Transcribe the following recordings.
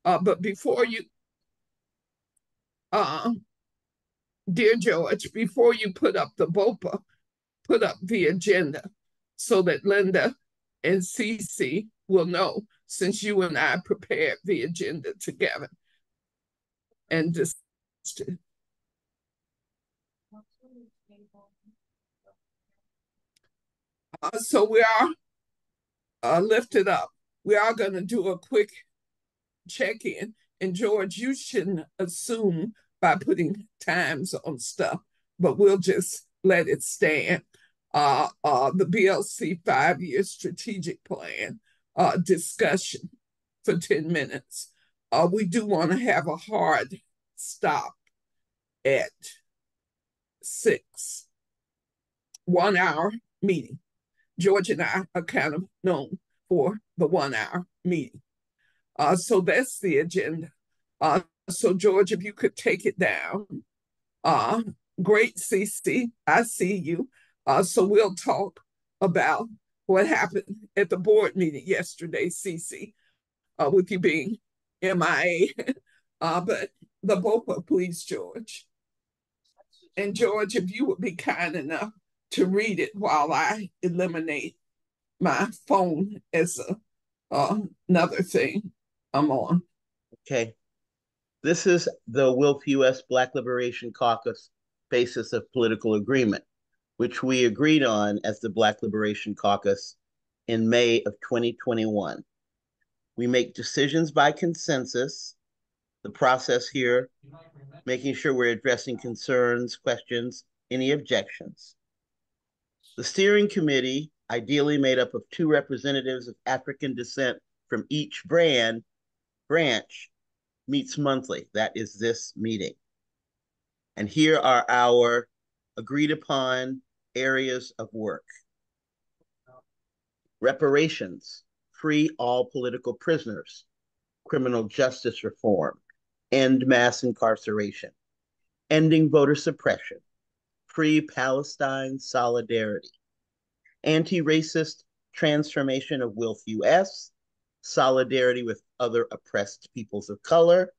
But before you, uh, dear George, before you put up the BOPA, put up the agenda so that Linda and Cece will know, since you and I prepared the agenda together and just. So we are lifted up. We are going to do a quick check-in. And George, you shouldn't assume by putting times on stuff, but we'll just let it stand. The BLC 5-year strategic plan discussion for 10 minutes. We do want to have a hard stop at 6, 1 hour meeting. George and I are kind of known for the 1 hour meeting. So that's the agenda. So George, if you could take it down. Great, Cece, I see you. So we'll talk about what happened at the board meeting yesterday, Cece, with you being MIA. But the BOPA, please, George. And George, if you would be kind enough to read it while I eliminate my phone as another thing I'm on. Okay. This is the Wilf U.S. Black Liberation Caucus basis of political agreement, which we agreed on as the Black Liberation Caucus in May of 2021. We make decisions by consensus. The process here, making sure we're addressing concerns, questions, any objections. The steering committee, ideally made up of 2 representatives of African descent from each branch, meets monthly. That is this meeting. And here are our agreed upon areas of work. Reparations, free all political prisoners, criminal justice reform, end mass incarceration, ending voter suppression, free Palestine solidarity, anti-racist transformation of Wilf US, solidarity with other oppressed peoples of color,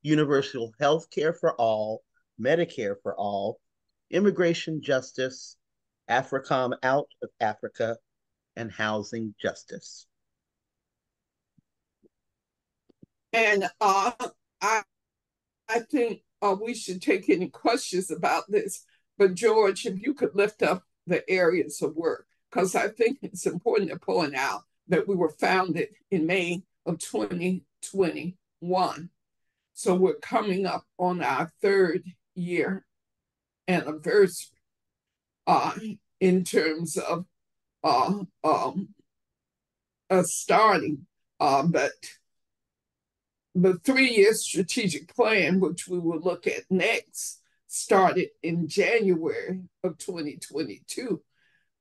universal health care for all, Medicare for all, immigration justice, AFRICOM out of Africa, and housing justice. And I think we should take any questions about this. But George, if you could lift up the areas of work, because I think it's important to point out that we were founded in May of 2021. So we're coming up on our 3rd year anniversary in terms of starting. But the 3-year strategic plan, which we will look at next, started in January of 2022.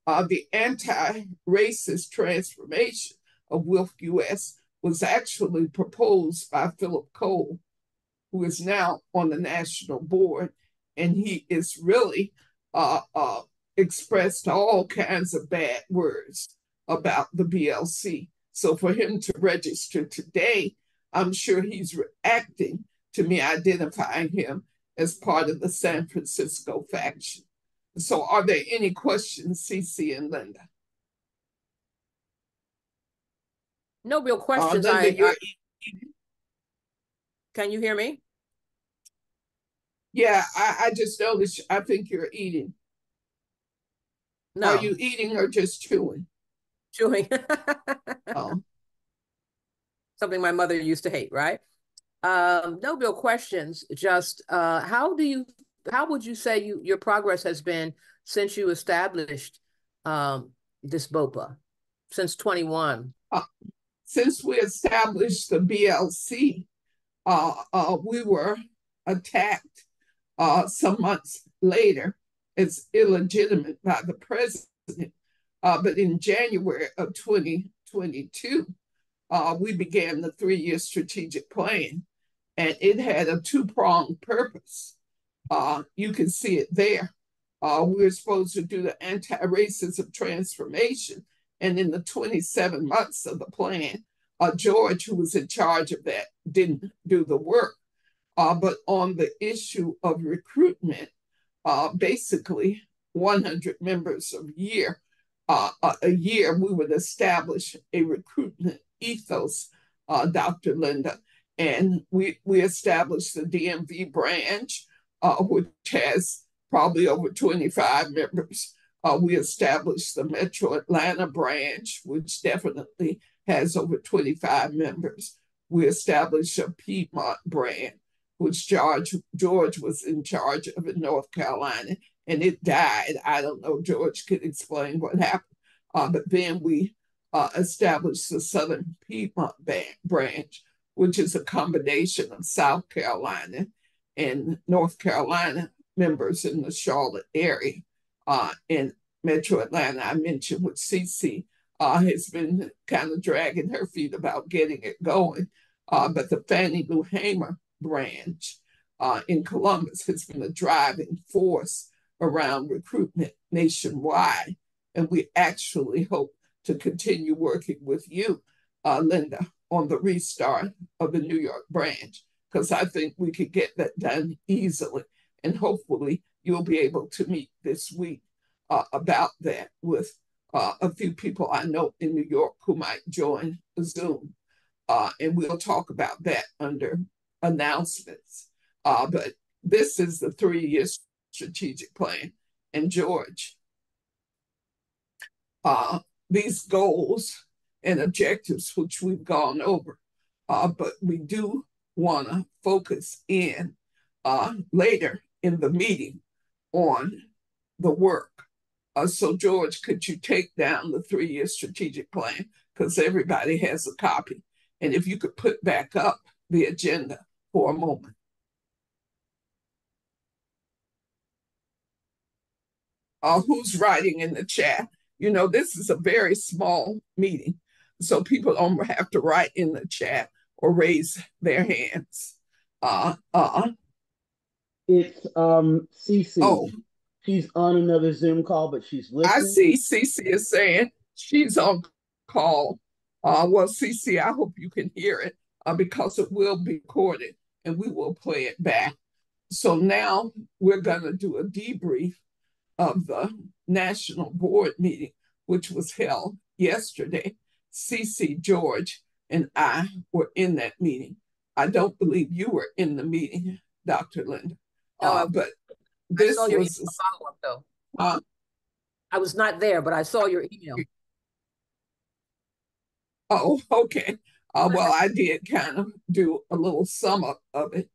The anti-racist transformation of Wilf US was actually proposed by Philip Cole, who is now on the national board, and he is really expressed all kinds of bad words about the BLC. So for him to register today, I'm sure he's reacting to me identifying him as part of the San Francisco faction. So are there any questions, Cece and Linda? No real questions. Linda, can you hear me? Yeah, I just noticed, I think you're eating. No. Are you eating or just chewing? Chewing. Oh. Something my mother used to hate, right? No real questions. Just how would you say your progress has been since you established this BOPA, since 21? Since we established the BLC, we were attacked some months later as illegitimate by the president. But in January of 2022, we began the 3-year strategic plan, and it had a 2-pronged purpose. You can see it there. We were supposed to do the anti-racism transformation, and in the 27 months of the plan, George, who was in charge of that, didn't do the work. But on the issue of recruitment, basically 100 members a year, we would establish a recruitment ethos, Dr. Linda. And we established the DMV branch, which has probably over 25 members. We established the Metro Atlanta branch, which definitely has over 25 members. We established a Piedmont branch, which George was in charge of in North Carolina, and it died. I don't know, George could explain what happened. But then we established the Southern Piedmont branch, which is a combination of South Carolina and North Carolina members in the Charlotte area. In Metro Atlanta, I mentioned with CC has been kind of dragging her feet about getting it going. But the Fannie Lou Hamer branch in Columbus has been a driving force around recruitment nationwide. And we actually hope to continue working with you, Linda, on the restart of the New York branch, because I think we could get that done easily. And hopefully you'll be able to meet this week about that with a few people I know in New York who might join Zoom. And we'll talk about that under announcements. But this is the 3-year strategic plan. And George, these goals and objectives, which we've gone over, but we do want to focus in later in the meeting on the work. So George, could you take down the 3-year strategic plan? Because everybody has a copy. And if you could put back up the agenda for a moment. Who's writing in the chat? You know, this is a very small meeting, so people don't have to write in the chat or raise their hands. It's CC. Oh, she's on another Zoom call, but she's listening. I see CC is saying she's on call. Well, CC, I hope you can hear it because it will be recorded and we will play it back. So now we're going to do a debrief of the National Board meeting, which was held yesterday. CC, George, and I were in that meeting. I don't believe you were in the meeting, Dr. Linda. No, but this I saw your was email follow-up, though. I was not there, but I saw your email. Oh, okay. Well, I did kind of do a little sum up of it.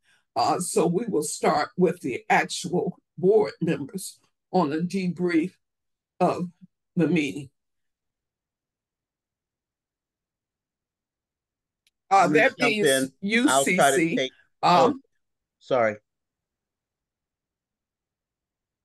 So we will start with the actual board members on a debrief of the meeting. That means UCC. Sorry.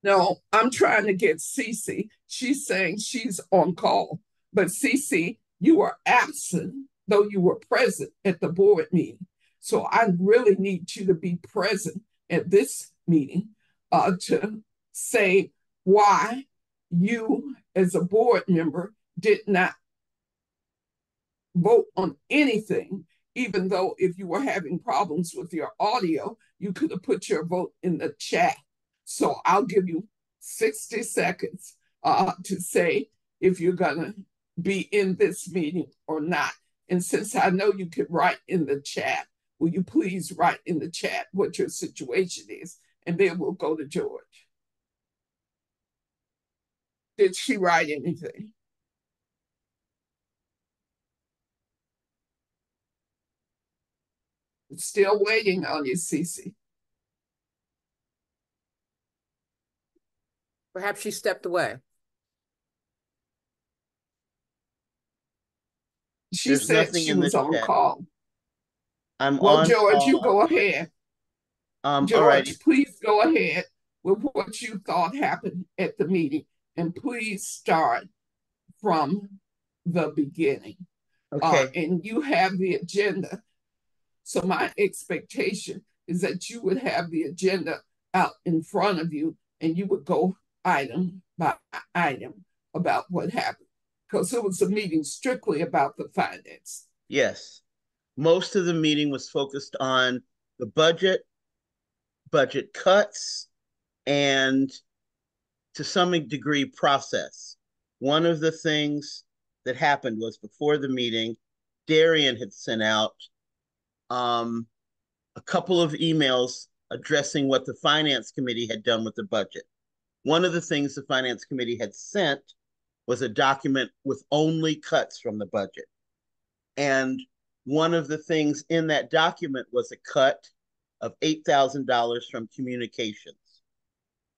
No, I'm trying to get Cece. She's saying she's on call. But Cece, you were absent, though you were present at the board meeting. So I really need you to be present at this meeting to say why you, as a board member, did not vote on anything, even though if you were having problems with your audio, you could have put your vote in the chat. So I'll give you 60 seconds to say if you're going to be in this meeting or not. And since I know you can write in the chat, will you please write in the chat what your situation is? And then we'll go to George. Did she write anything? Still waiting on you, Cece. Perhaps she stepped away. She said she was on call. Well, George, call. you go ahead. George, please go ahead with what you thought happened at the meeting. And please start from the beginning. Okay. And you have the agenda. So my expectation is that you would have the agenda out in front of you and you would go item by item about what happened. Because it was a meeting strictly about the finance. Yes. Most of the meeting was focused on the budget cuts, and to some degree process. One of the things that happened was before the meeting, Darian had sent out a couple of emails addressing what the finance committee had done with the budget. One of the things the finance committee had sent was a document with only cuts from the budget. And one of the things in that document was a cut of $8,000 from communications.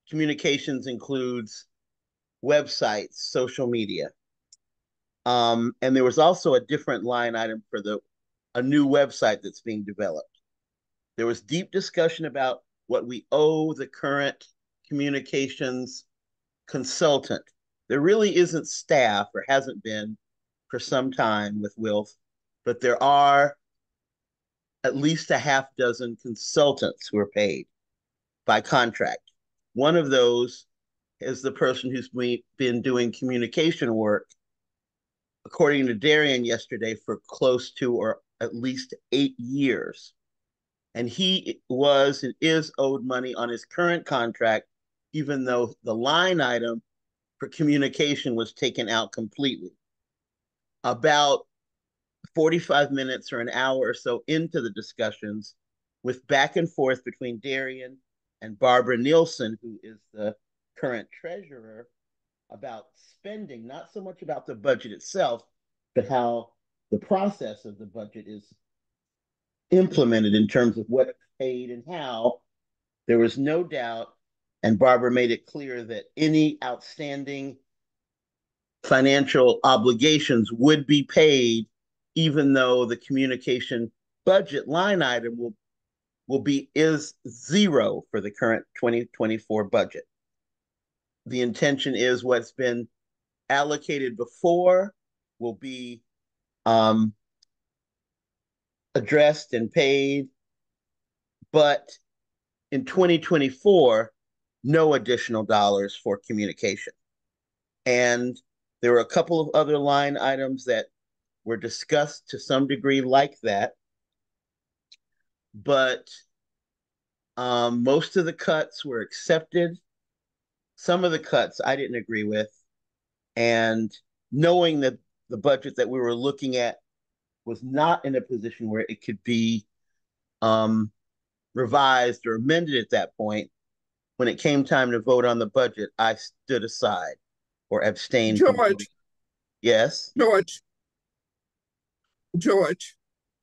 Communications includes websites, social media. And there was also a different line item for a new website that's being developed. There was deep discussion about what we owe the current communications consultant. There really isn't staff, or hasn't been for some time with WILF, but there are at least a half dozen consultants who are paid by contract. One of those is the person who's been doing communication work, according to Darian yesterday, for close to or at least 8 years. And he was and is owed money on his current contract, even though the line item for communication was taken out completely. About 45 minutes or an hour or so into the discussions, with back and forth between Darian and Barbara Nielsen, who is the current treasurer, about spending, not so much about the budget itself, but how the process of the budget is implemented in terms of what's paid and how. There was no doubt, and Barbara made it clear that any outstanding financial obligations would be paid, even though the communication budget line item is zero for the current 2024 budget. The intention is what's been allocated before will be addressed and paid, but in 2024, no additional dollars for communication. And there were a couple of other line items that were discussed to some degree like that, but most of the cuts were accepted. Some of the cuts I didn't agree with, and knowing that the budget that we were looking at was not in a position where it could be revised or amended at that point, when it came time to vote on the budget, I stood aside or abstained from voting. George, Yes. George, Yes.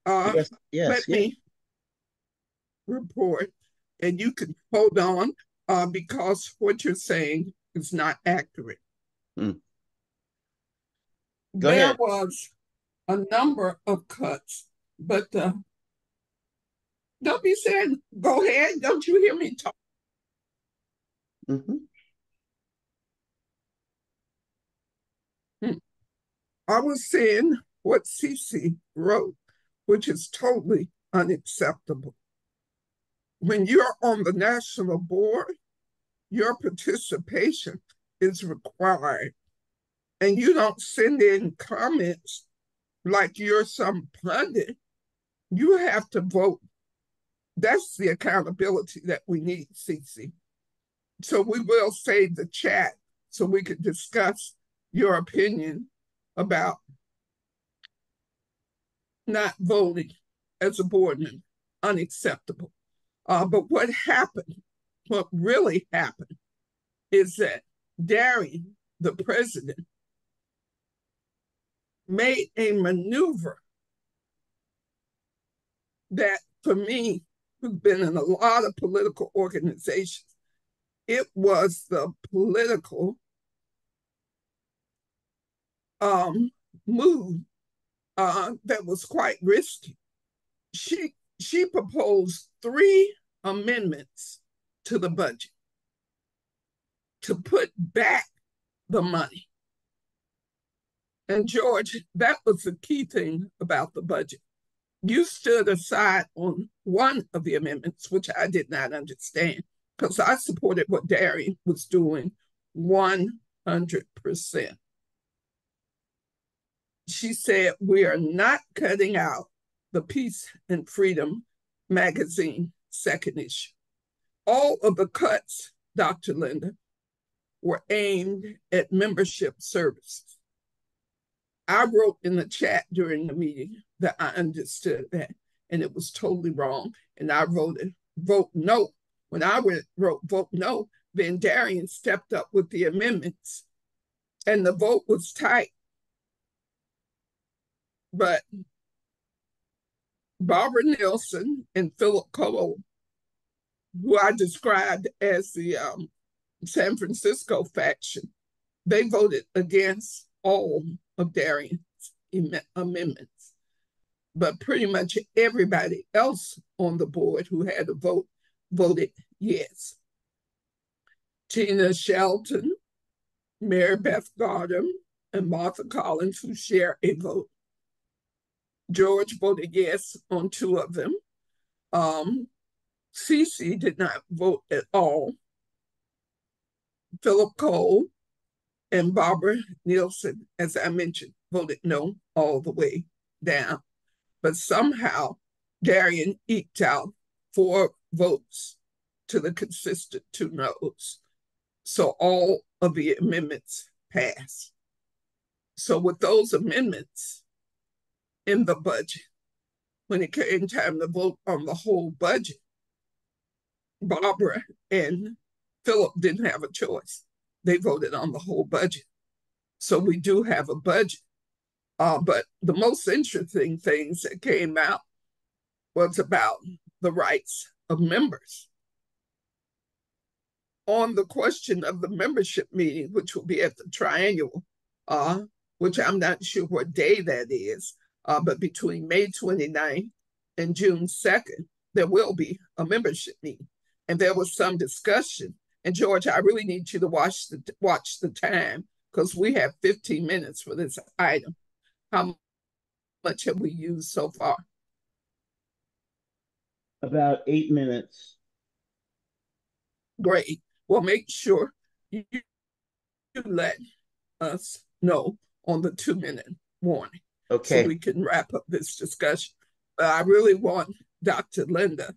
let Yes. Yes. me report, and you can hold on because what you're saying is not accurate. Hmm. Go There ahead. was a number of cuts, but don't be saying, go ahead, don't you hear me talk? Mm-hmm. I was saying what Cece wrote, which is totally unacceptable. When you're on the national board, your participation is required. And you don't send in comments like you're some pundit. You have to vote. That's the accountability that we need, Cece. So we will save the chat so we could discuss your opinion about not voting as a board member. Unacceptable. But what really happened, is that Darian, the president, made a maneuver that, for me, who's been in a lot of political organizations, it was the political move that was quite risky. She proposed 3 amendments to the budget to put back the money. And George, that was the key thing about the budget. You stood aside on one of the amendments, which I did not understand, because I supported what Darian was doing 100%. she said, we are not cutting out the Peace and Freedom magazine second issue. All of the cuts, Dr. Linda, were aimed at membership services. I wrote in the chat during the meeting that I understood that, and it was totally wrong. And I wrote it, vote no. When I wrote vote no, then Darian stepped up with the amendments, and the vote was tight. But Barbara Nielsen and Philip Cole, who I described as the San Francisco faction, they voted against all of Darian's amendments. But pretty much everybody else on the board who had a vote voted yes. Tina Shelton, Mary Beth Gardner, and Martha Collins, who share a vote. George voted yes on two of them. Cece did not vote at all. Philip Cole and Barbara Nielsen, as I mentioned, voted no all the way down. But somehow Darian eked out 4 votes to the consistent 2 noes. So all of the amendments passed. So with those amendments in the budget, when it came time to vote on the whole budget, Barbara and Philip didn't have a choice. They voted on the whole budget. So we do have a budget. But the most interesting things that came out was about the rights of members. On the question of the membership meeting, which will be at the Triangle, which I'm not sure what day that is, but between May 29th and June 2nd, there will be a membership meeting. And there was some discussion. And George, I really need you to watch the time, because we have 15 minutes for this item. How much have we used so far? About 8 minutes. Great. Well, make sure you let us know on the 2-minute warning. Okay. So we can wrap up this discussion. But I really want Dr. Linda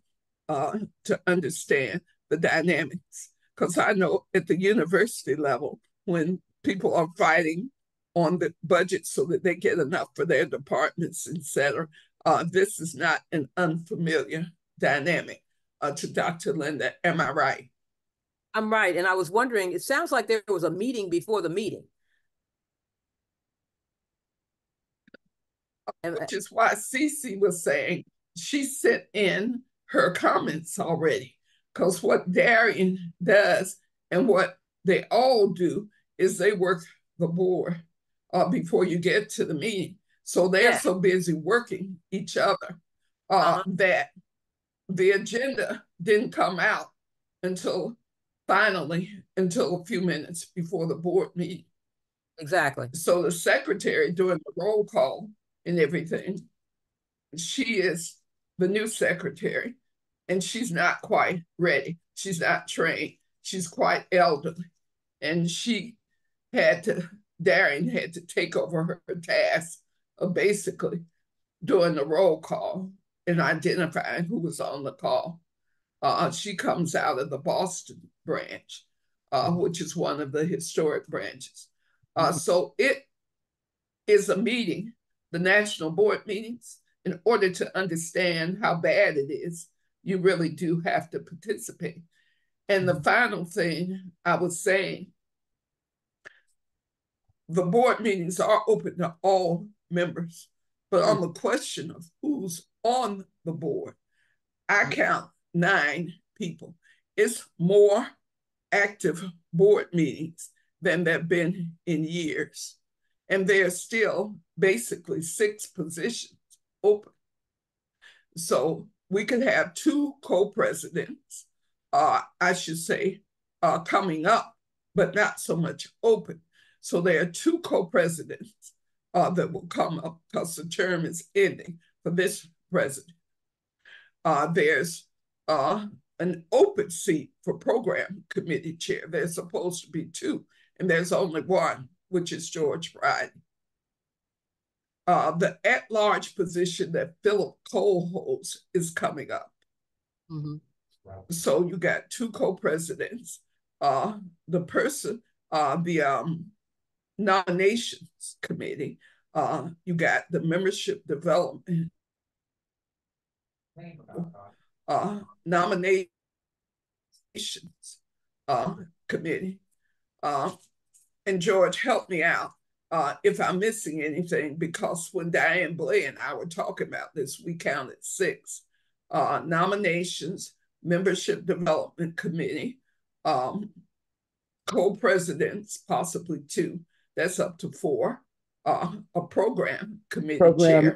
to understand the dynamics, because I know at the university level, when people are fighting on the budget so that they get enough for their departments, et cetera, this is not an unfamiliar dynamic to Dr. Linda. Am I right? I'm right. And I was wondering, it sounds like there was a meeting before the meeting. Which is why Cece was saying she sent in her comments already. Because what Darian does and what they all do is they work the board before you get to the meeting. So they're so busy working each other that the agenda didn't come out until a few minutes before the board meeting. Exactly. So the secretary doing the roll call and everything, she is the new secretary, and she's not quite ready. She's not trained. She's quite elderly. And Darian had to take over her task of basically doing the roll call and identifying who was on the call. She comes out of the Boston branch, which is one of the historic branches. So it is a meeting, the national board meetings. In order to understand how bad it is, you really do have to participate. And the final thing I was saying, the board meetings are open to all members, but on the question of who's on the board, I count 9 people. It's more active board meetings than there have been in years. And there's still basically 6 positions open. So we could have 2 co-presidents, I should say, coming up, but not so much open. So there are 2 co-presidents that will come up because the term is ending for this president. There's an open seat for program committee chair. There's supposed to be 2, and there's only 1, which is George Friday. the at-large position that Philip Cole holds is coming up. Mm-hmm. So you got two co-presidents. The person, the nominations committee, you got the membership development nominations committee. And George, help me out if I'm missing anything, because when Diane Blay and I were talking about this, we counted 6 nominations, membership development committee, co-presidents, possibly 2. That's up to 4. A program committee chair,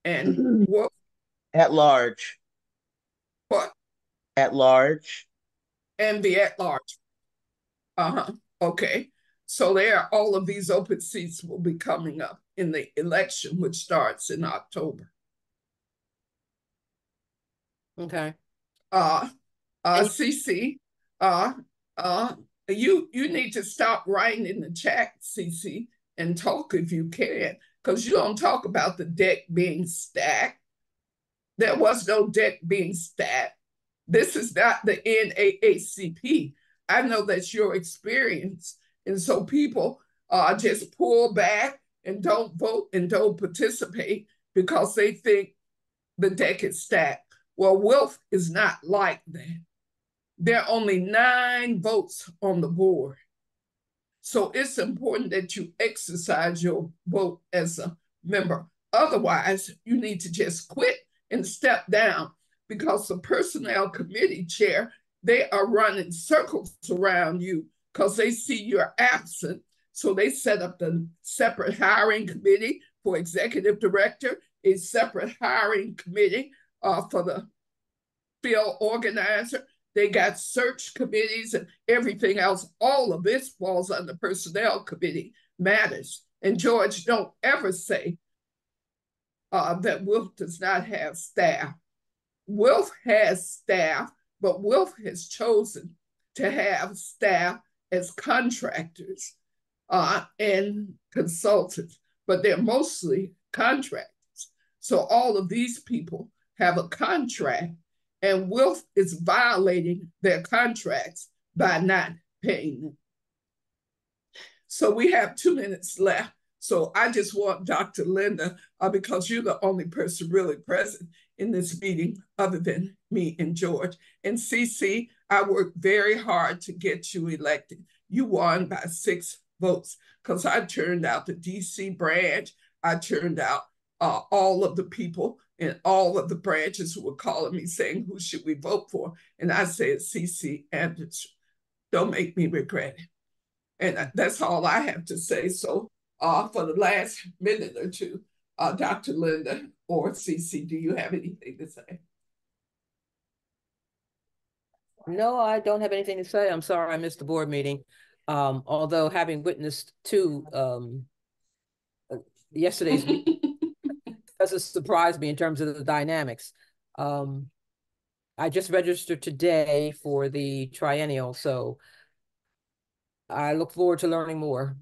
and what? At large. What? At large. And the at large. Okay. So there, all of these open seats will be coming up in the election, which starts in October. Okay. CC, you need to stop writing in the chat, CC, and talk if you can, because you don't talk about the deck being stacked. There was no deck being stacked. This is not the NAACP. I know that's your experience. And so people just pull back and don't vote and don't participate because they think the deck is stacked. Well, Wilf is not like that. There are only 9 votes on the board. So it's important that you exercise your vote as a member. Otherwise, you need to just quit and step down, because the personnel committee chair, they are running circles around you because they see you're absent. So they set up the separate hiring committee for executive director, a separate hiring committee for the field organizer. They got search committees and everything else. All of this falls under personnel committee matters. And George, don't ever say that Wilf does not have staff. Wilf has staff, but Wilf has chosen to have staff as contractors and consultants, but they're mostly contractors. So all of these people have a contract, and Wilf is violating their contracts by not paying them. So we have 2 minutes left. So I just want Dr. Linda, because you're the only person really present in this meeting other than me and George. And CC, I worked very hard to get you elected. You won by 6 votes, because I turned out the DC branch. I turned out all of the people in all of the branches who were calling me saying, who should we vote for? And I said, CC Anderson. Don't make me regret it. And that's all I have to say. So for the last minute or two, Dr. Linda or CC, do you have anything to say? No, I don't have anything to say. I'm sorry I missed the board meeting. Although having witnessed 2 yesterday's meeting doesn't surprise me in terms of the dynamics. I just registered today for the triennial, so I look forward to learning more.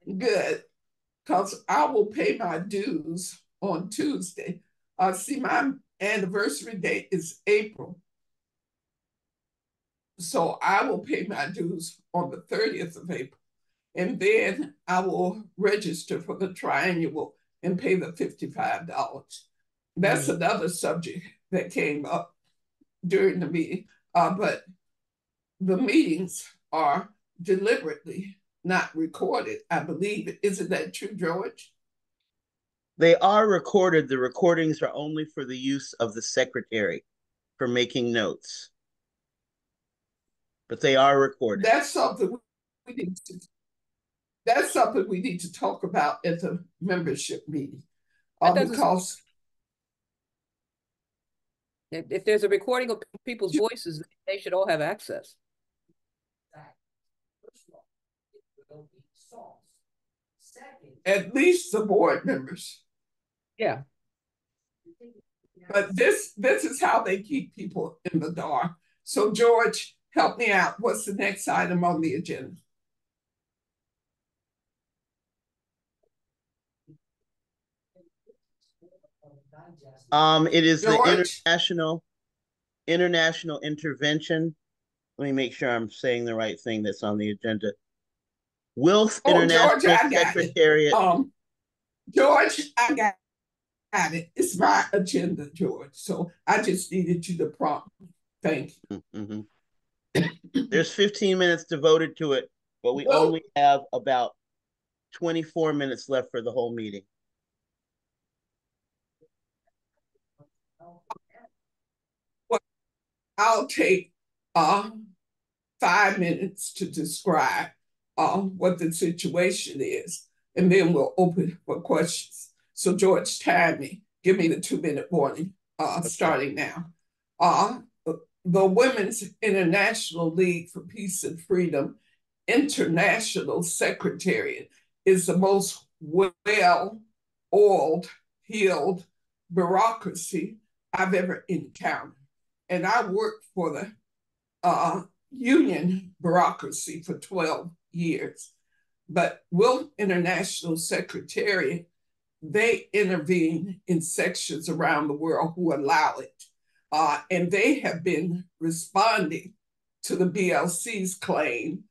Good, because I will pay my dues on Tuesday. See, my anniversary date is April. So I will pay my dues on the 30th of April. And then I will register for the triennial and pay the $55. That's another subject that came up during the meeting. But the meetings are deliberately not recorded, I believe. Isn't that true, George? They are recorded. The recordings are only for the use of the secretary for making notes. But they are recorded. That's something we need to talk about at the membership meeting. Because if there's a recording of people's voices, they should all have access. At least the board members. Yeah. But this is how they keep people in the dark. So George, help me out. What's the next item on the agenda? It is the George? international intervention. Let me make sure I'm saying the right thing that's on the agenda. Wills Oh, George, International I got it. Secretariat. George, I got it. It's my agenda, George. So I just needed you to prompt. Thank Mm-hmm. you. There's 15 minutes devoted to it, but we Well, only have about 24 minutes left for the whole meeting. I'll take uh, 5 minutes to describe what the situation is, and then we'll open for questions. So, George, time me. Give me the 2 minute warning Okay. starting now. Uh, the Women's International League for Peace and Freedom International Secretariat is the most well oiled, heeled bureaucracy I've ever encountered. And I worked for the union bureaucracy for 12 years. But Will International Secretariat, they intervene in sections around the world who allow it. And they have been responding to the BLC's claim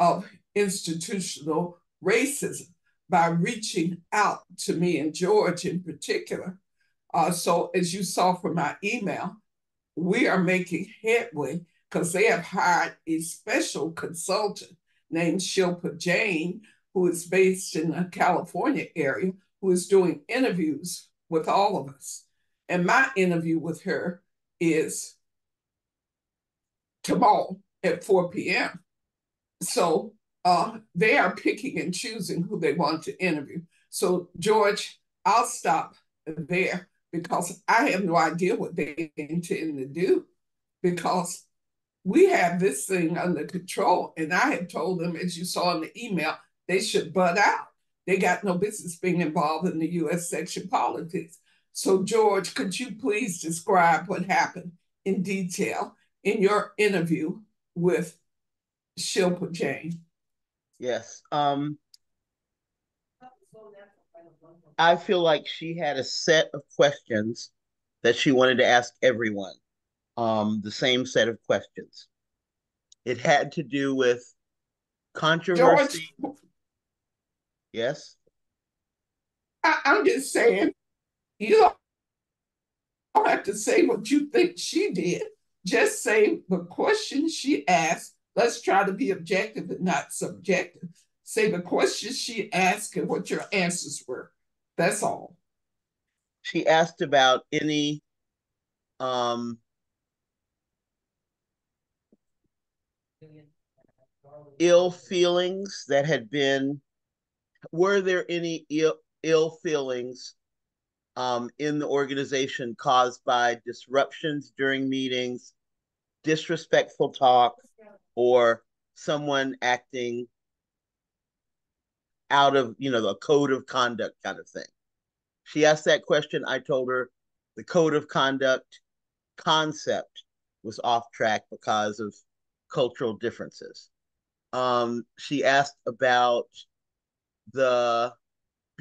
of institutional racism by reaching out to me and George in particular. So, as you saw from my email, we are making headway because they have hired a special consultant named Shilpa Jain, who is based in the California area, who is doing interviews with all of us. And my interview with her is tomorrow at 4 p.m. So they are picking and choosing who they want to interview. So, George, I'll stop there because I have no idea what they intend to do because we have this thing under control. And I had told them, as you saw in the email, they should butt out. They got no business being involved in the U.S. section politics. So, George, could you please describe what happened in detail in your interview with Shilpa Jain? Yes. I feel like she had a set of questions that she wanted to ask everyone. The same set of questions. It had to do with George, controversy. Yes. I'm just saying, you don't have to say what you think she did. Just say the question she asked. Let's try to be objective and not subjective. Say the question she asked and what your answers were. That's all. She asked about any um, ill feelings that had been, were there any ill feelings in the organization caused by disruptions during meetings, disrespectful talk, or someone acting out of, the code of conduct kind of thing. She asked that question. I told her the code of conduct concept was off track because of cultural differences. She asked about the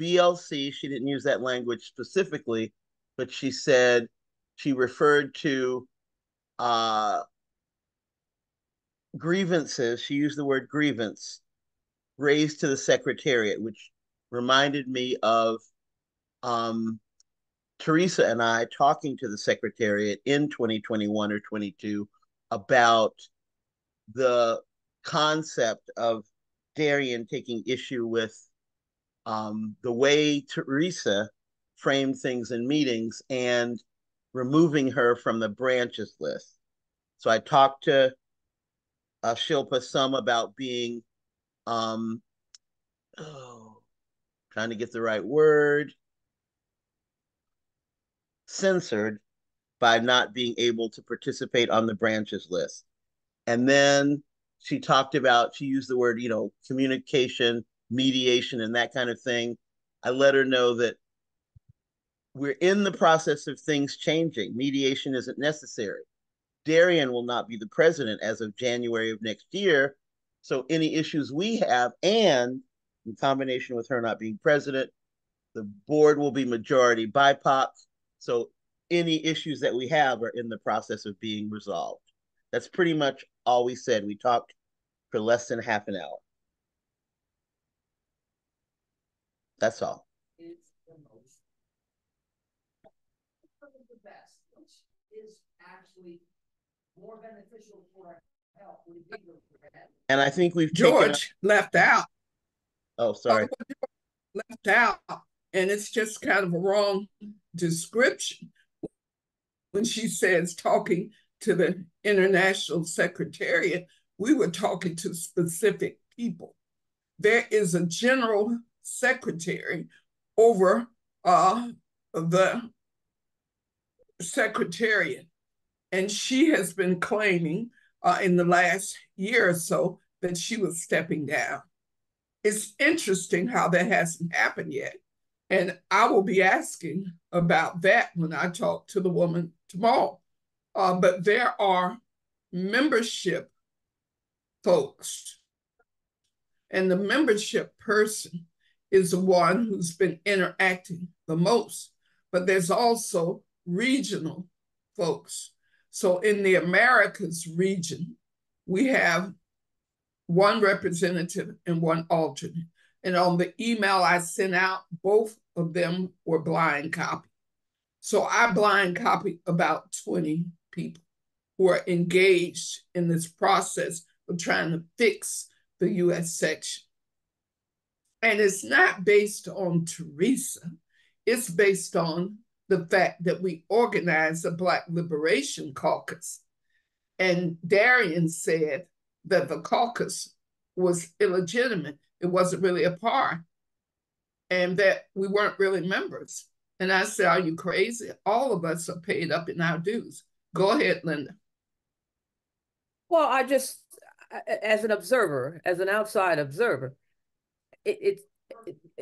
BLC. She didn't use that language specifically, but she said she referred to grievances. She used the word grievance raised to the secretariat, which reminded me of Teresa and I talking to the secretariat in 2021 or 22 about the concept of Darian taking issue with the way Teresa framed things in meetings and removing her from the branches list. So I talked to Shilpa some about being, trying to get the right word, censored by not being able to participate on the branches list. And then she talked about, she used the word, communication, mediation, and that kind of thing. I let her know that we're in the process of things changing. Mediation isn't necessary. Darian will not be the president as of January of next year. So any issues we have, and in combination with her not being president, the board will be majority BIPOC. So any issues that we have are in the process of being resolved. That's pretty much all we said. We talked for less than half an hour. That's all. And I think we've taken George left out. Oh, sorry. Left out, and it's just kind of a wrong description when she says talking to the International Secretariat. We were talking to specific people. There is a general secretary over the secretariat, and she has been claiming in the last year or so that she was stepping down. It's interesting how that hasn't happened yet. And I will be asking about that when I talk to the woman tomorrow. But there are membership folks, and the membership person is the one who's been interacting the most. But there's also regional folks. So in the Americas region, we have one representative and one alternate. And on the email I sent out, both of them were blind copied. So I blind copied about 20 people who are engaged in this process of trying to fix the US section. And it's not based on Teresa. It's based on the fact that we organized a Black Liberation Caucus. And Darian said that the caucus was illegitimate. It wasn't really a part, and that we weren't really members. And I said, are you crazy? All of us are paid up in our dues. Go ahead, Linda. Well, I just, as an observer, as an outside observer,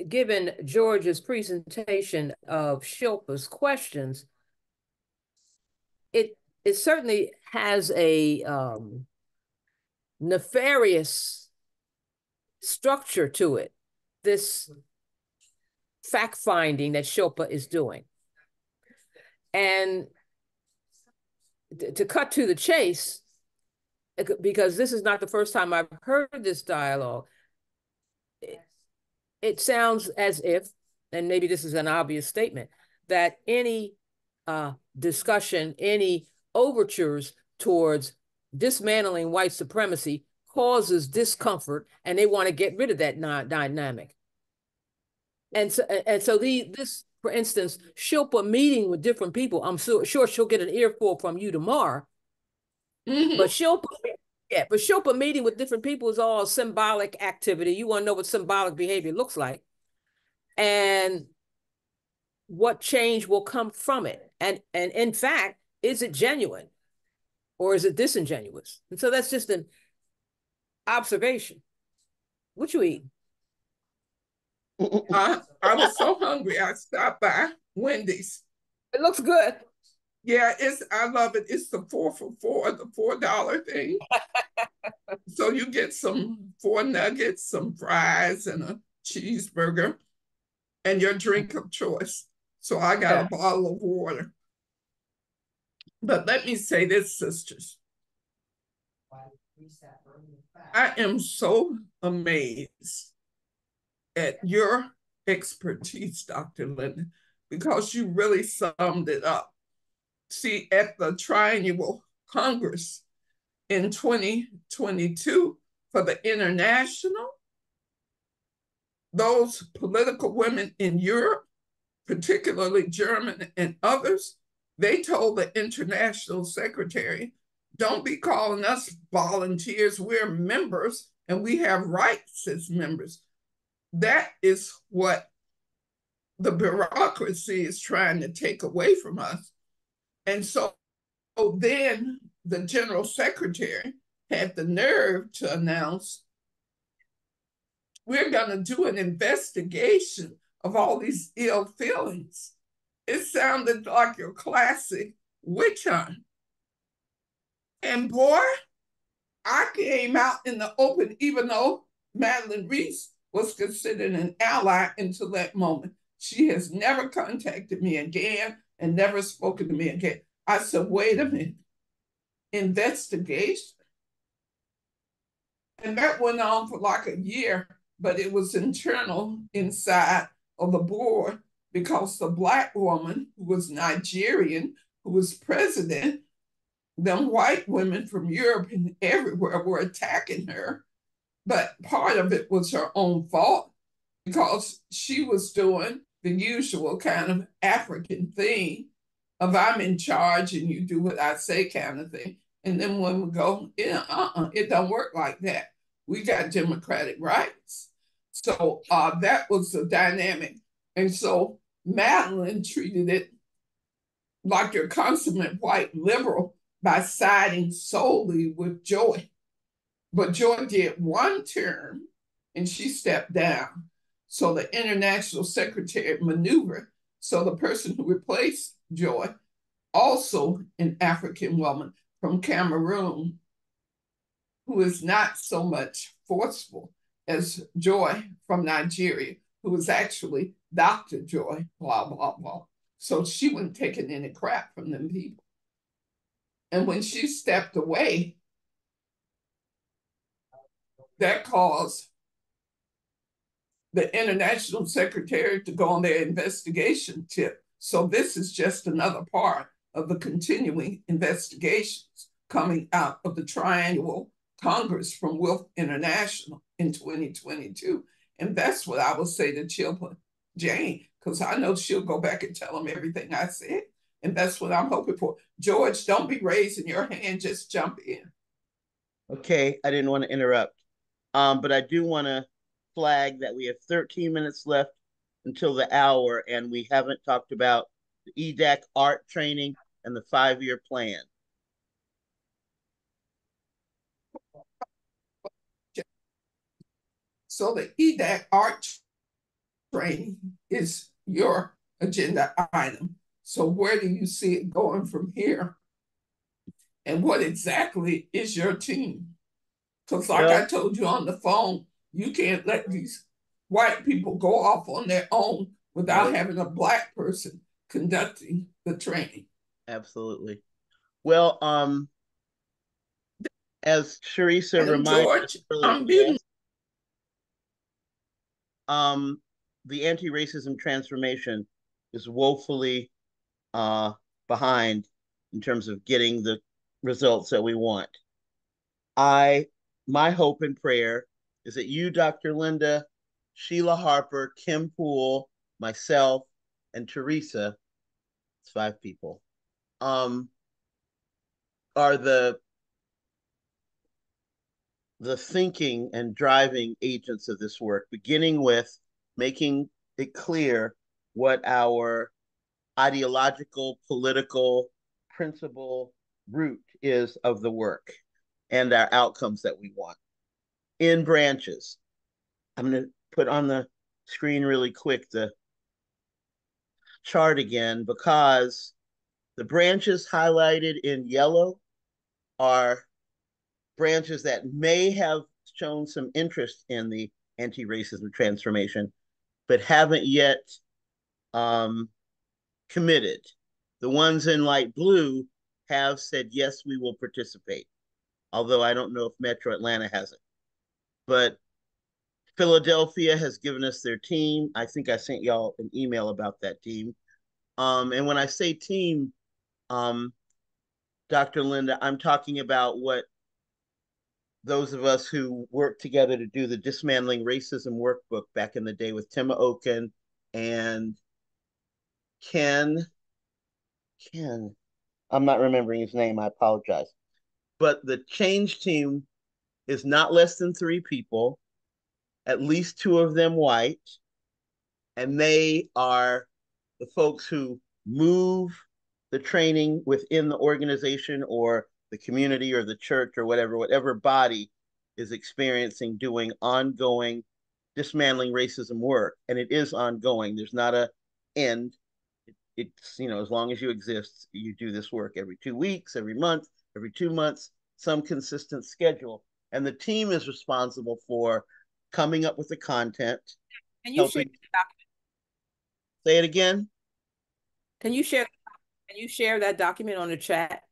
given George's presentation of Shilpa's questions, it certainly has a nefarious structure to it, this fact-finding that Shilpa is doing. And to cut to the chase, because this is not the first time I've heard this dialogue, it sounds as if, and maybe this is an obvious statement, that any discussion, any overtures towards dismantling white supremacy causes discomfort, and they want to get rid of that dynamic. And so this, for instance, Shilpa meeting with different people, I'm sure she'll get an earful from you tomorrow. Mm-hmm. But Shilpa meeting with different people is all symbolic activity. You want to know what symbolic behavior looks like, and what change will come from it. And in fact, is it genuine or is it disingenuous? And so that's just an observation. What you eat? I was so hungry. I stopped by Wendy's. It looks good. Yeah, I love it. It's the 4 for $4, the $4 thing. So you get some 4 nuggets, some fries, and a cheeseburger, and your drink of choice. So I got a bottle of water. But let me say this, sisters. I am so amazed at your expertise, Dr. Linden, because you really summed it up. See, at the Triennial Congress in 2022 for the International, those political women in Europe, particularly German and others, they told the International Secretary, don't be calling us volunteers. We're members and we have rights as members. That is what the bureaucracy is trying to take away from us. And so then the General Secretary had the nerve to announce, we're going to do an investigation of all these ill feelings. It sounded like your classic witch hunt. And boy, I came out in the open, even though Madeline Reese was considered an ally until that moment. She has never contacted me again. and never spoken to me again. I said, wait a minute, investigation? And that went on for like a year, but it was internal inside of the board because the Black woman who was Nigerian, who was president, them white women from Europe and everywhere were attacking her. But part of it was her own fault because she was doing the usual kind of African thing of I'm in charge and you do what I say kind of thing. And then when we go, yeah, it don't work like that. We got democratic rights. So that was the dynamic. And so Madeline treated it like your consummate white liberal by siding solely with Joy. But Joy did one term and she stepped down. So the international secretary maneuvered. So the person who replaced Joy, also an African woman from Cameroon, who is not so much forceful as Joy from Nigeria, who was actually Dr. Joy, blah, blah, blah. So she wasn't taking any crap from them people. And when she stepped away, that caused the international secretary to go on their investigation tip. So this is just another part of the continuing investigations coming out of the Triannual Congress from Wilf International in 2022. And that's what I will say to Chilpa Jane, because I know she'll go back and tell them everything I said. And that's what I'm hoping for. George, don't be raising your hand, just jump in. Okay, I didn't want to interrupt. But I do want to flag that we have 13 minutes left until the hour, and we haven't talked about the EDAC art training and the 5-year plan. So the EDAC art training is your agenda item. So where do you see it going from here? And what exactly is your team? Because like I told you on the phone, you can't let these white people go off on their own without having a Black person conducting the training. Absolutely. Well, as Sharisa and reminded George, earlier, the anti-racism transformation is woefully behind in terms of getting the results that we want. My hope and prayer is that you, Dr. Linda, Sheila Harper, Kim Poole, myself, and Teresa, it's 5 people, are the thinking and driving agents of this work, beginning with making it clear what our ideological, political, principle root is of the work and our outcomes that we want in branches. I'm going to put on the screen really quick the chart again, because the branches highlighted in yellow are branches that may have shown some interest in the anti-racism transformation, but haven't yet committed. The ones in light blue have said, yes, we will participate. Although I don't know if Metro Atlanta hasn't. But Philadelphia has given us their team. I think I sent y'all an email about that team. And when I say team, Dr. Linda, I'm talking about what those of us who worked together to do the Dismantling Racism workbook back in the day with Tima Oken and Ken, I'm not remembering his name, I apologize. But the change team is not less than 3 people, at least 2 of them white, and they are the folks who move the training within the organization or the community or the church or whatever body is experiencing doing ongoing dismantling racism work. And it is ongoing. There's not an end. It's, as long as you exist, you do this work every 2 weeks, every month, every 2 months, some consistent schedule. And the team is responsible for coming up with the content. Can you share the document? Say it again. Can you share the Can you share that document on the chat?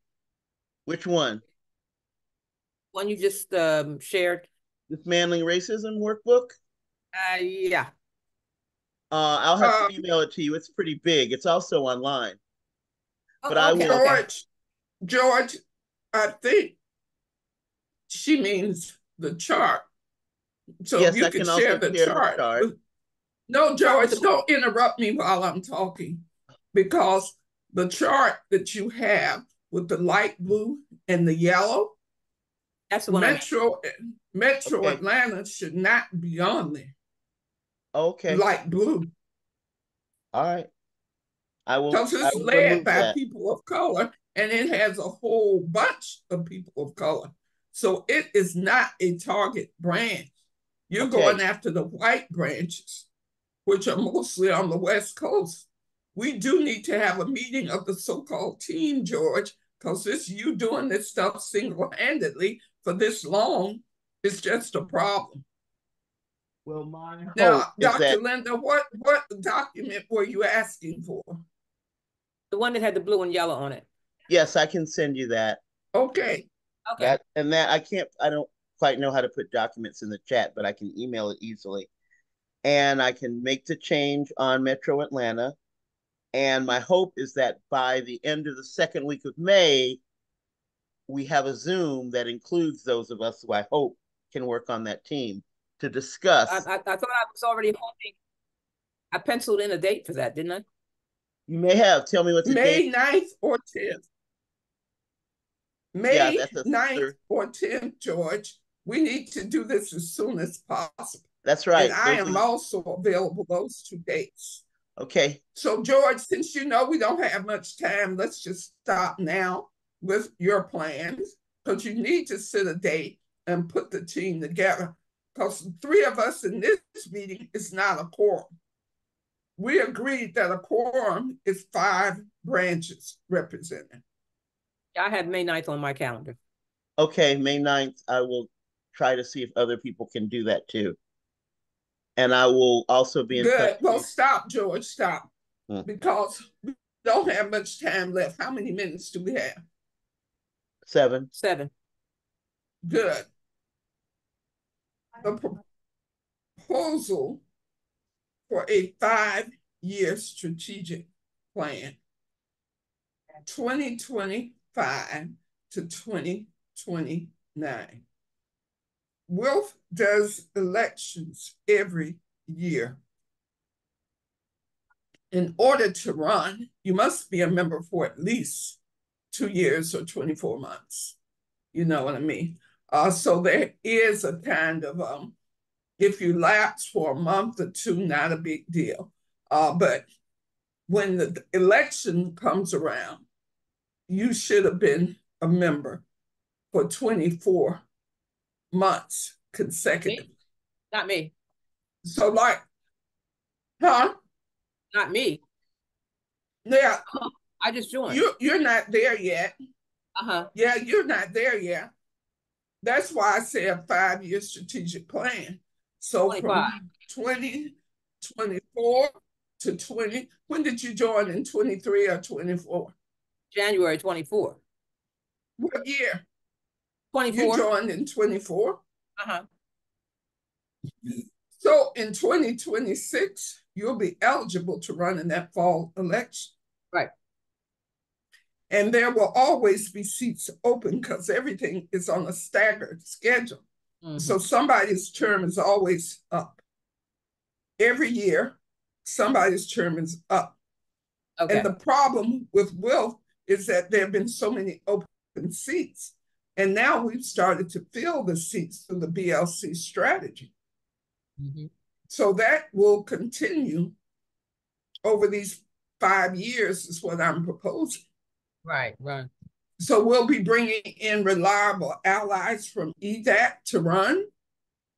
Which one? One you just shared? Dismantling Racism workbook? Yeah. I'll have to email it to you. It's pretty big. It's also online. But Oh, I okay, will. okay. George, I think she means the chart. So Yes, you I could can share also the share the chart. chart. No, Chart with George, don't interrupt me while I'm talking, because the chart that you have with the light blue and the yellow, that's the one I mean. Metro Okay. Atlanta should not be on there. Okay. Light blue. All right. Because I it's will led remove by that. people of color and it has a whole bunch of people of color. So it is not a target branch. You're Okay. going after the white branches, which are mostly on the West Coast. We do need to have a meeting of the so-called team, George, because this you doing this stuff single-handedly for this long is just a problem. Well, my hope Now, is Dr. that, Linda, what document were you asking for? The one that had the blue and yellow on it. yes, I can send you that. Okay. Okay. I don't quite know how to put documents in the chat, but I can email it easily. And I can make the change on Metro Atlanta. And my hope is that by the end of the second week of May, we have a Zoom that includes those of us who I hope can work on that team to discuss. I thought I was already hoping. I penciled in a date for that, didn't I? You may have. Tell me what the date. May 9th or 10th. Yeah, May that's a 9th third. or 10th, George. We need to do this as soon as possible. That's And right. I Those are am also available those 2 dates. okay. So, George, since you know we don't have much time, let's just stop now with your plans, because you need to set a date and put the team together. Because 3 of us in this meeting is not a quorum. We agreed that a quorum is 5 branches represented. I had May 9th on my calendar. Okay, May 9th, I will try to see if other people can do that too. And I will also be in touch Good. Well, with stop, George, stop. you. Because we don't have much time left. How many minutes do we have? 7. 7. Good. The proposal for a 5-year strategic plan, 2025 to 2029. Wilf does elections every year. In order to run, you must be a member for at least 2 years or 24 months. You know what I mean? So there is a kind of, if you lapse for a month or two, not a big deal. But when the election comes around, you should have been a member for 24 months consecutive. Not me. So like, huh? Not me. Yeah. I just joined. You're not there yet. Uh-huh. Yeah, you're not there yet. That's why I say a 5-year strategic plan. So 25. from 2024 to 20, when did you join, in 23 or 24? January 24. What year? 24. You joined in 24. Uh-huh. So in 2026, you'll be eligible to run in that fall election. Right. And there will always be seats open because everything is on a staggered schedule. Mm-hmm. So somebody's term is always up. Every year, somebody's term is up. Okay. And the problem with Wilf is that there have been so many open seats. And now we've started to fill the seats through the BLC strategy. Mm-hmm. So that will continue over these 5 years, is what I'm proposing. Right, right. So we'll be bringing in reliable allies from EDAC to run,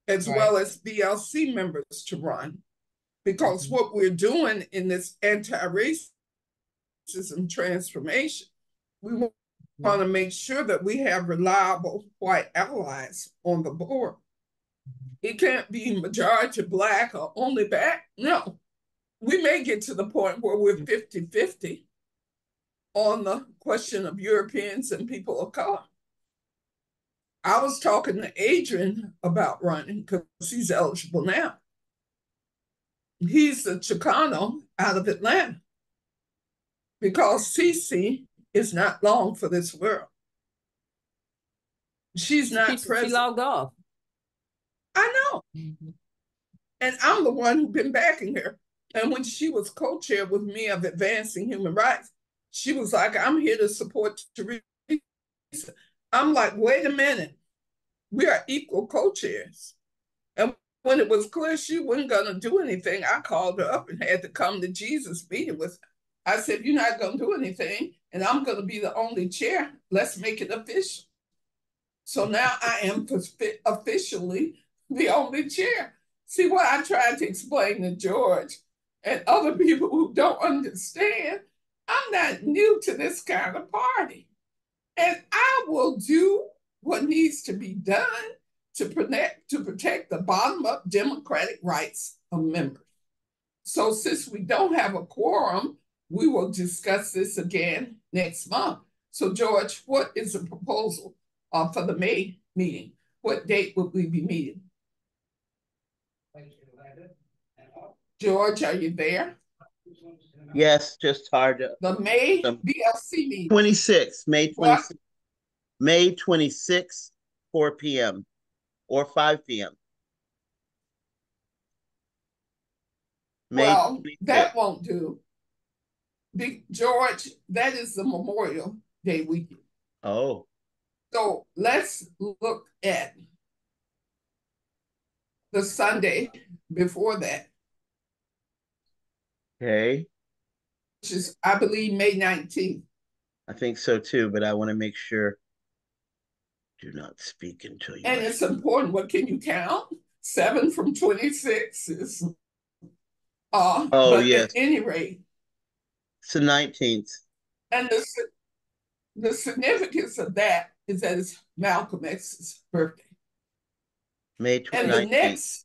as well as BLC members to run. Because what we're doing in this anti-racism transformation, we want to make sure that we have reliable white allies on the board. It can't be majority Black or only Black. No. We may get to the point where we're 50-50 on the question of Europeans and people of color. I was talking to Adrian about running because he's eligible now. He's a Chicano out of Atlanta because Cece is not long for this world. She's not present. She logged off. I know. Mm-hmm. And I'm the one who's been backing her. And when she was co-chair with me of Advancing Human Rights, she was like, I'm here to support Teresa. I'm like, wait a minute. We are equal co-chairs. And when it was clear she wasn't going to do anything, I called her up and had to come to Jesus meeting with her. I said, you're not going to do anything, and I'm going to be the only chair. Let's make it official. So now I am officially the only chair. See what I tried to explain to George and other people who don't understand? I'm not new to this kind of party. And I will do what needs to be done to protect the bottom-up democratic rights of members. So since we don't have a quorum, we will discuss this again next month. So George, what is the proposal for the May meeting? What date would we be meeting? George, are you there? Yes, just hard to. The May BLC meeting. 26, May 26th. May 26th, 4 p.m. or 5 p.m. Well, that won't do. George, that is the Memorial Day weekend. Oh. So let's look at the Sunday before that. Okay. Which is, I believe, May 19th. I think so too, but I want to make sure. Do not speak until you. And it's important. What can you count? 7 from 26 is. But yes. At any rate, it's the 19th. And the significance of that is that it's Malcolm X's birthday. May 29th. And the next.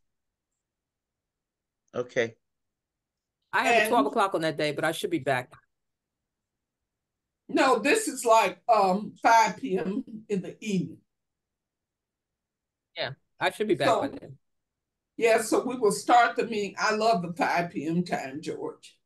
Okay. I have 12 o'clock on that day, but I should be back. No, this is like 5 p.m. in the evening. Yeah, I should be back by then. Yeah, so we will start the meeting. I love the 5 p.m. time, George.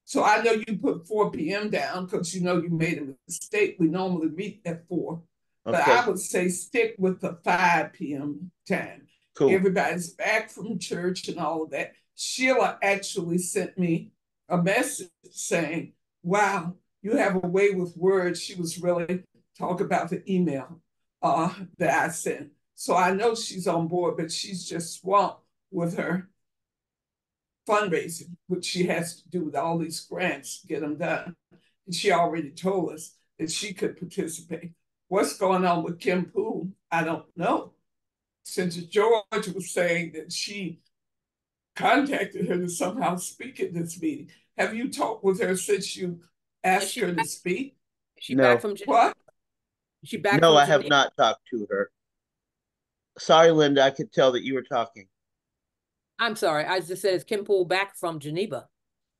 So I know you put 4 p.m. down because you know you made a mistake. We normally meet at 4. Okay. But I would say stick with the 5 p.m. time. Cool. Everybody's back from church and all of that. Sheila actually sent me a message saying, wow, you have a way with words. She was really talking about the email that I sent. So I know she's on board, but she's just swamped with her fundraising, which she has to do with all these grants to get them done. And she already told us that she could participate. What's going on with Kim Poole? I don't know. Since George was saying that she contacted her to somehow speak at this meeting. Have you talked with her since you asked her to speak? Is she back from Geneva? What? Is she back no, from I have not talked to her. Sorry, Linda, I could tell that you were talking. I'm sorry. I just said, is Kim Poole back from Geneva?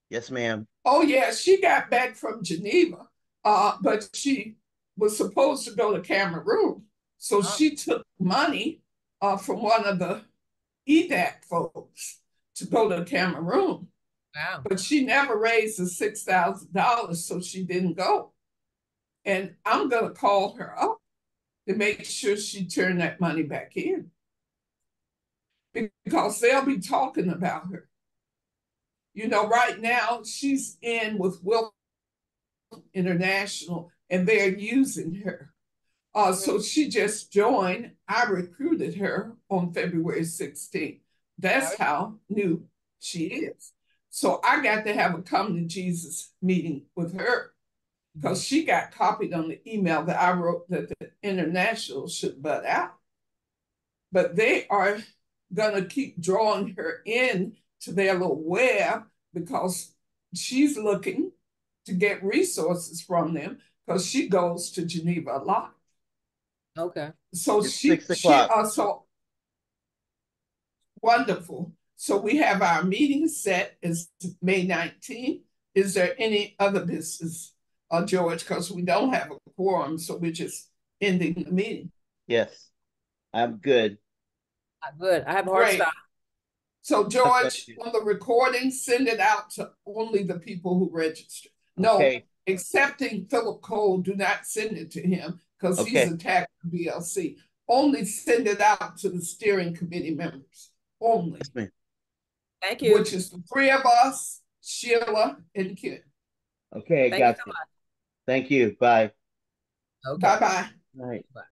Yes, ma'am. Oh, yeah, she got back from Geneva, but she was supposed to go to Cameroon. So she took money from one of the EDAC folks to go to Cameroon. Wow. But she never raised the $6,000, so she didn't go. And I'm going to call her up to make sure she turned that money back in. Because they'll be talking about her. You know, right now, she's in with Will International, and they're using her. So she just joined. I recruited her on February 16th. That's how new she is. So I got to have a come to Jesus meeting with her because she got copied on the email that I wrote that the international should butt out. But they are going to keep drawing her in to their little web because she's looking to get resources from them because she goes to Geneva a lot. Okay. So it's she 6 o'clock. Also wonderful. So we have our meeting set as May 19th. Is there any other business George, because we don't have a quorum, so we're just ending the meeting. Yes, I'm good. I'm good. I have a hard Great. stop. So, George, on the recording, send it out to only the people who registered. No, Okay. excepting Philip Cole, do not send it to him because he's Okay. attacked the BLC. Only send it out to the steering committee members. Only. Yes, ma'am. Thank you. Which is the three of us, Sheila and Ken. Okay, Thank you got so you. much. Thank you. Bye. Okay. Bye-bye. All right. Bye.